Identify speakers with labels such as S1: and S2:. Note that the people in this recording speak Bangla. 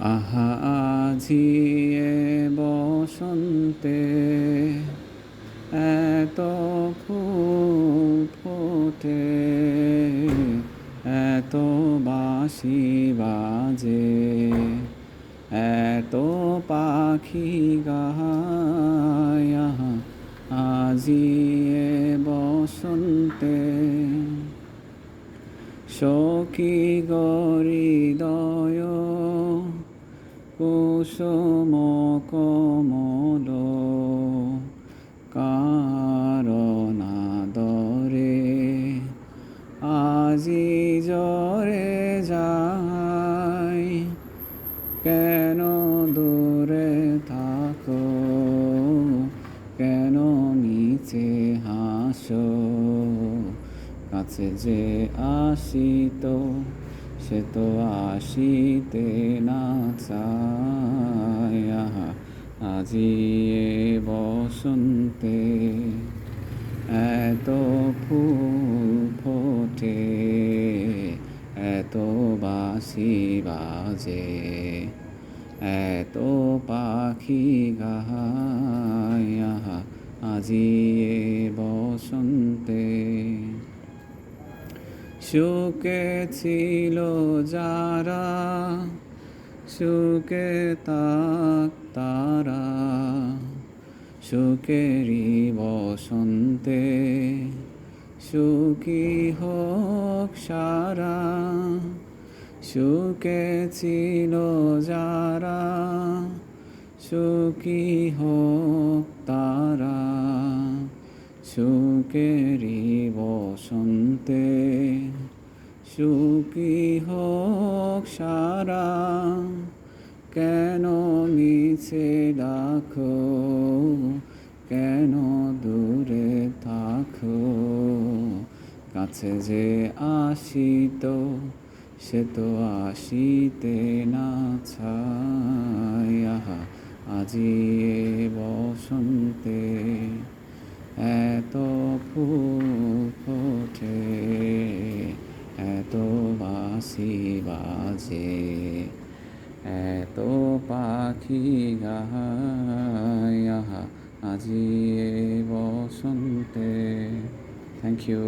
S1: আহা আজি এ বসন্তে এত ফুল ফোটে, এত বাঁশি বাজে, এত পাখি গায়। আহা আজি এ বসন্তে সখী হৃদয় কুসুম কমল কারণাদরে আজি জরে যায়। কেন দূরে থাকো, কেন নিচে হাসো, কাছে যে আসিত সে তো আসিতে না চায়। আহা আজি এ বসন্তে এত ফুল ফোটে, এত বাঁশি বাজে, এত পাখি গায়। আহা আজি এ বসন্তে সুখে ছিল যারা, সুখে থাক তারা, সুখেরই বসন্তে সুখী হোক সারা। সুখে ছিল যারা, সুখী হোক তারা, সুখেরই বসন্তে সুখী হোক সারা। কেন মিছে ডাকো, কেন দূরে থাকো, কাছে যে আসিত সে তো আসিতে না চায়। আহা আজি এ বসন্তে এত ফুল ফোটে, এত বাঁশি বাজে, এত পাখি গায়। আহা আজি এ বসন্তে। Thank you.